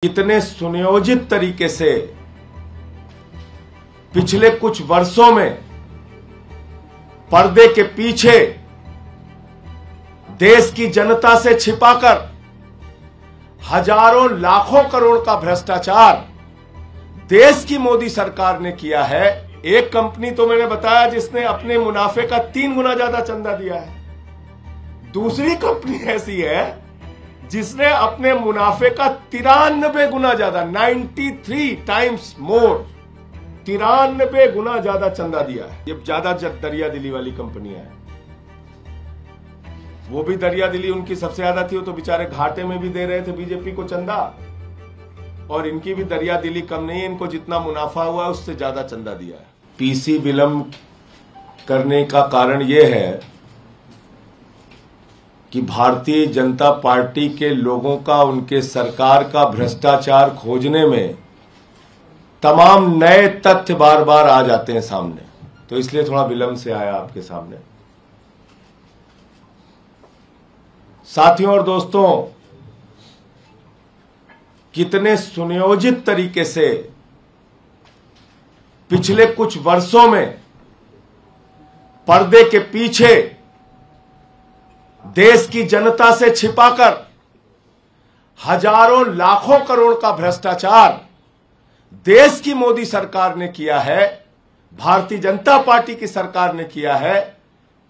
कितने सुनियोजित तरीके से पिछले कुछ वर्षों में पर्दे के पीछे देश की जनता से छिपाकर हजारों लाखों करोड़ का भ्रष्टाचार देश की मोदी सरकार ने किया है। एक कंपनी तो मैंने बताया जिसने अपने मुनाफे का 3 गुना ज्यादा चंदा दिया है। दूसरी कंपनी ऐसी है जिसने अपने मुनाफे का 93 गुना ज्यादा 93 टाइम्स मोर 93 गुना ज्यादा चंदा दिया है। ये ज्यादा दरिया दिली वाली कंपनियां हैं। वो भी दरिया दिली उनकी सबसे ज्यादा थी, वो तो बेचारे घाटे में भी दे रहे थे बीजेपी को चंदा, और इनकी भी दरिया दिली कम नहीं है। इनको जितना मुनाफा हुआ है उससे ज्यादा चंदा दिया है। पीसी विलंब करने का कारण यह है कि भारतीय जनता पार्टी के लोगों का उनके सरकार का भ्रष्टाचार खोजने में तमाम नए तथ्य बार बार आ जाते हैं सामने, तो इसलिए थोड़ा विलंब से आया आपके सामने। साथियों और दोस्तों, कितने सुनियोजित तरीके से पिछले कुछ वर्षों में पर्दे के पीछे देश की जनता से छिपाकर हजारों लाखों करोड़ का भ्रष्टाचार देश की मोदी सरकार ने किया है, भारतीय जनता पार्टी की सरकार ने किया है,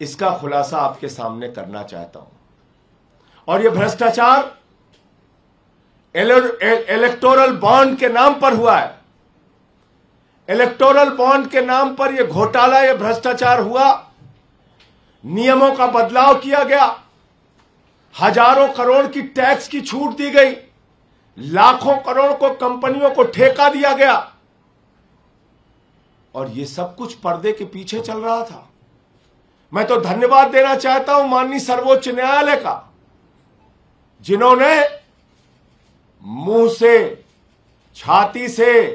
इसका खुलासा आपके सामने करना चाहता हूं। और यह भ्रष्टाचार इलेक्टोरल बॉन्ड के नाम पर हुआ है। इलेक्टोरल बॉन्ड के नाम पर यह घोटाला, यह भ्रष्टाचार हुआ। नियमों का बदलाव किया गया, हजारों करोड़ की टैक्स की छूट दी गई, लाखों करोड़ को कंपनियों को ठेका दिया गया, और यह सब कुछ पर्दे के पीछे चल रहा था। मैं तो धन्यवाद देना चाहता हूं माननीय सर्वोच्च न्यायालय का, जिन्होंने मुंह से, छाती से,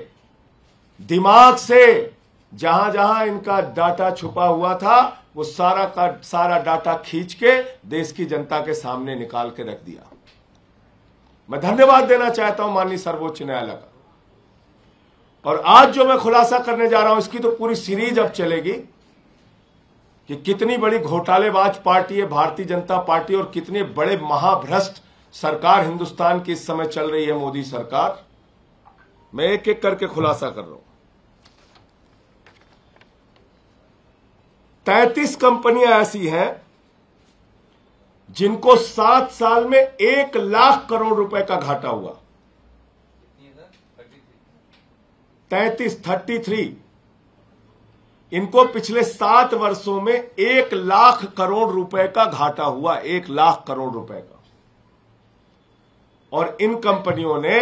दिमाग से जहां जहां इनका डाटा छुपा हुआ था वो सारा का सारा डाटा खींच के देश की जनता के सामने निकाल के रख दिया। मैं धन्यवाद देना चाहता हूं माननीय सर्वोच्च न्यायालय का। और आज जो मैं खुलासा करने जा रहा हूं इसकी तो पूरी सीरीज अब चलेगी कि कितनी बड़ी घोटालेबाज पार्टी है भारतीय जनता पार्टी, और कितने बड़े महाभ्रष्ट सरकार हिंदुस्तान की इस समय चल रही है मोदी सरकार। मैं एक एक करके खुलासा कर रहा हूं। 33 कंपनियां ऐसी हैं जिनको 7 साल में 1 लाख करोड़ रुपए का घाटा हुआ। 33 इनको पिछले 7 वर्षों में 1 लाख करोड़ रुपए का घाटा हुआ, 1 लाख करोड़ रुपए का। और इन कंपनियों ने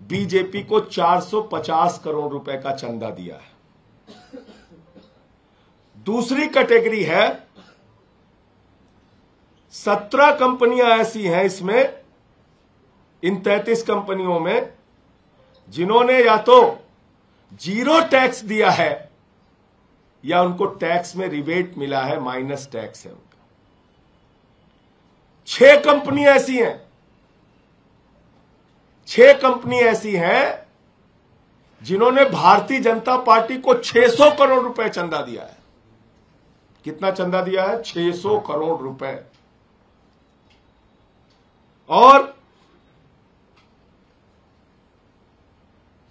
बीजेपी को 450 करोड़ रुपए का चंदा दिया है। दूसरी कैटेगरी है 17 कंपनियां ऐसी हैं इसमें, इन 33 कंपनियों में, जिन्होंने या तो 0 टैक्स दिया है या उनको टैक्स में रिबेट मिला है, माइनस टैक्स है उनका। 6 कंपनी ऐसी हैं, 6 कंपनी ऐसी हैं जिन्होंने भारतीय जनता पार्टी को 600 करोड़ रुपए चंदा दिया है। कितना चंदा दिया है? 600 करोड़ रुपए। और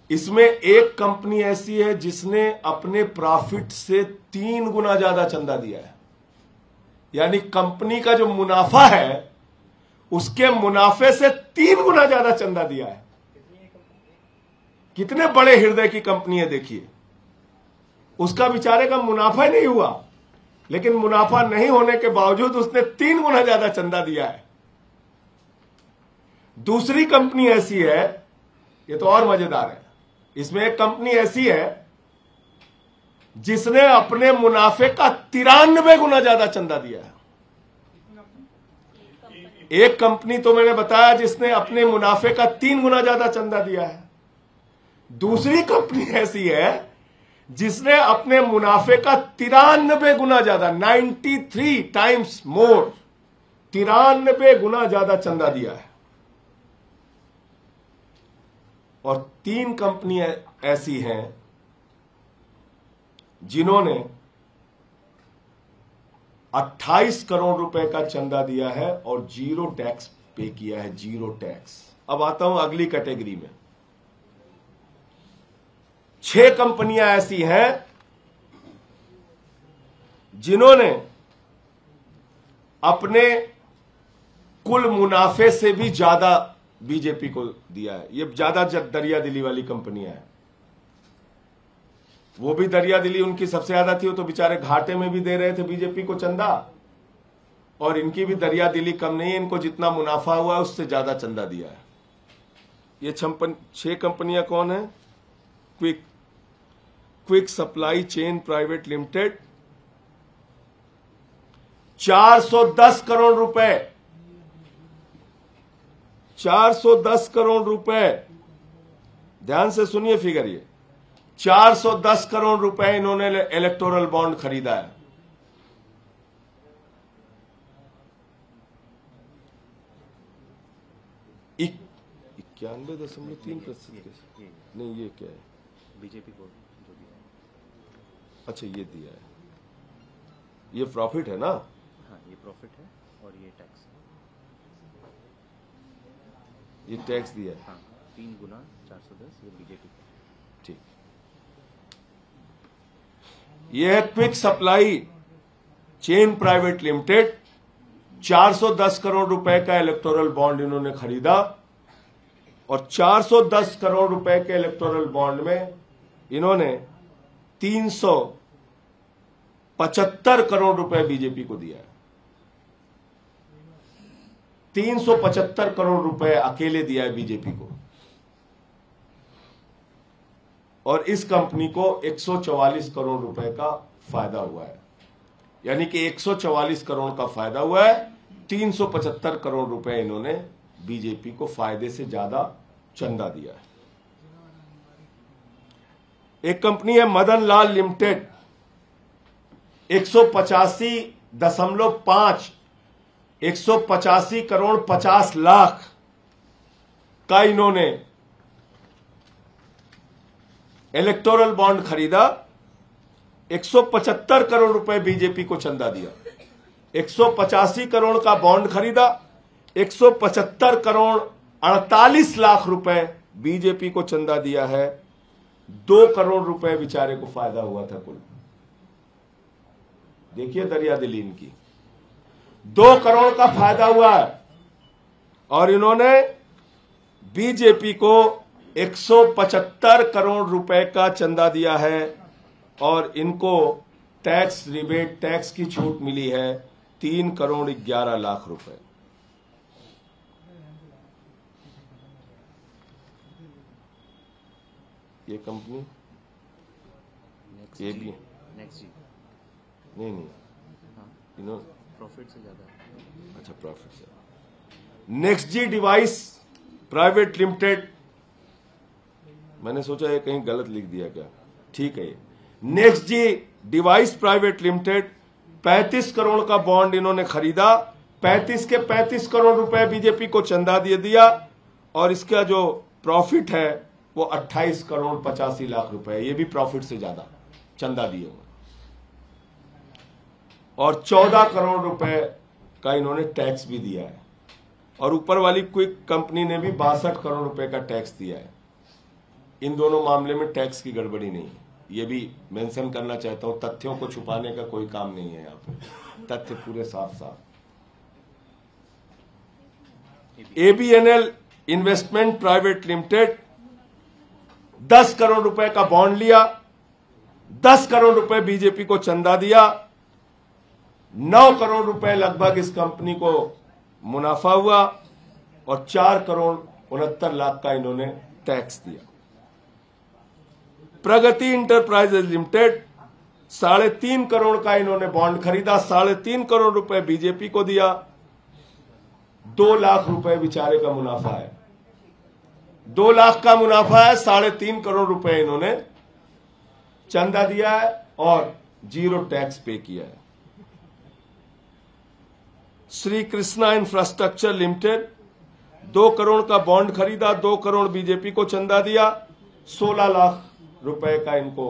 इसमें एक कंपनी ऐसी है जिसने अपने प्रॉफिट से 3 गुना ज्यादा चंदा दिया है। यानी कंपनी का जो मुनाफा है उसके मुनाफे से 3 गुना ज्यादा चंदा दिया है। कितने बड़े हृदय की कंपनी है देखिए। उसका बेचारे का मुनाफा ही नहीं हुआ, लेकिन मुनाफा नहीं होने के बावजूद उसने 3 गुना ज्यादा चंदा दिया है। दूसरी कंपनी ऐसी है, ये तो और मजेदार है, इसमें एक कंपनी ऐसी है जिसने अपने मुनाफे का 93 गुना ज्यादा चंदा दिया है। एक कंपनी तो मैंने बताया जिसने अपने मुनाफे का 3 गुना ज्यादा चंदा दिया है। दूसरी कंपनी ऐसी है जिसने अपने मुनाफे का 93 गुना ज्यादा 93 टाइम्स मोर 93 गुना ज्यादा चंदा दिया है। और 3 कंपनियां ऐसी हैं जिन्होंने 28 करोड़ रुपए का चंदा दिया है और 0 टैक्स पे किया है, 0 टैक्स। अब आता हूं अगली कैटेगरी में। 6 कंपनियां ऐसी हैं जिन्होंने अपने कुल मुनाफे से भी ज्यादा बीजेपी को दिया है। ये ज्यादा दरिया दिली वाली कंपनियां हैं। वो भी दरिया दिली उनकी सबसे ज्यादा थी, वो तो बेचारे घाटे में भी दे रहे थे बीजेपी को चंदा, और इनकी भी दरिया दिली कम नहीं है, इनको जितना मुनाफा हुआ है उससे ज्यादा चंदा दिया है। ये 6 कंपनियां कौन है? Quick supply chain private limited, 410 crore रुपए, 410 करोड़ रुपए, ध्यान से सुनिए फिगर। ये 410 करोड़ रुपए इन्होंने इलेक्टोरल बॉन्ड खरीदा है। $91.3%। नहीं, ये क्या है? बीजेपी को जो दिया है। अच्छा, ये दिया है, ये प्रॉफिट है ना? हाँ, ये प्रॉफिट है और ये टैक्स है। ये टैक्स दिया है। हाँ, 3 गुना 410 ये बीजेपी का। ठीक। ये है quick supply chain private limited, 410 crore रुपए का इलेक्टोरल बॉन्ड इन्होंने खरीदा, और 410 करोड़ रुपए के इलेक्टोरल बॉन्ड में इन्होंने 375 करोड़ रुपए बीजेपी को दिया है। 375 करोड़ रुपए अकेले दिया है बीजेपी को, और इस कंपनी को 144 करोड़ रुपए का फायदा हुआ है। यानी कि 144 करोड़ का फायदा हुआ है, 375 करोड़ रुपए इन्होंने बीजेपी को फायदे से ज्यादा चंदा दिया है। एक कंपनी है मदन लाल लिमिटेड, 185.5 185 करोड़ 50 लाख का इन्होंने इलेक्टोरल बॉन्ड खरीदा, 175 करोड़ रुपए बीजेपी को चंदा दिया। 185 करोड़ का बॉन्ड खरीदा, 175 करोड़ 48 लाख रुपए बीजेपी को चंदा दिया है। 2 करोड़ रुपए बेचारे को फायदा हुआ था कुल। देखिए दरिया दिली इनकी, 2 करोड़ का फायदा हुआ है, और इन्होंने बीजेपी को 175 करोड़ रुपए का चंदा दिया है, और इनको टैक्स रिबेट, टैक्स की छूट मिली है 3 करोड़ 11 लाख रुपए। ये कंपनी ये भी नेक्स्ट जी नहीं, हाँ, इन्होंने प्रॉफिट से ज्यादा है। अच्छा, प्रॉफिट से। नेक्स्ट जी डिवाइस प्राइवेट लिमिटेड, मैंने सोचा ये कहीं गलत लिख दिया क्या, ठीक है। ये नेक्स्ट जी डिवाइस प्राइवेट लिमिटेड, 35 करोड़ का बॉन्ड इन्होंने खरीदा, 35 के 35 करोड़ रुपए बीजेपी को चंदा दे दिया, और इसका जो प्रॉफिट है वो 28 करोड़ 85 लाख रुपए, ये भी प्रॉफिट से ज्यादा चंदा दिए हुए, और 14 करोड़ रुपए का इन्होंने टैक्स भी दिया है, और ऊपर वाली क्विक कंपनी ने भी 62 करोड़ रुपए का टैक्स दिया है। इन दोनों मामले में टैक्स की गड़बड़ी नहीं है, ये भी मेंशन करना चाहता हूं। तथ्यों को छुपाने का कोई काम नहीं है, यहां पे तथ्य पूरे साफ साफ। एबीएनएल इन्वेस्टमेंट प्राइवेट लिमिटेड, 10 करोड़ रुपए का बॉन्ड लिया, 10 करोड़ रुपए बीजेपी को चंदा दिया, 9 करोड़ रुपए लगभग इस कंपनी को मुनाफा हुआ, और 4 करोड़ 69 लाख का इन्होंने टैक्स दिया। प्रगति इंटरप्राइजेज लिमिटेड, 3.5 करोड़ का इन्होंने बॉन्ड खरीदा, 3.5 करोड़ रुपए बीजेपी को दिया, 2 लाख रुपए बेचारे का मुनाफा है। 2 लाख का मुनाफा है, 3.5 करोड़ रुपए इन्होंने चंदा दिया है, और 0 टैक्स पे किया है। श्री कृष्णा इंफ्रास्ट्रक्चर लिमिटेड, 2 करोड़ का बॉन्ड खरीदा, 2 करोड़ बीजेपी को चंदा दिया, 16 लाख रुपए का इनको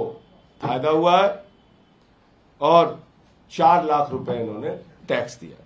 फायदा हुआ है और 4 लाख रुपए इन्होंने टैक्स दिया।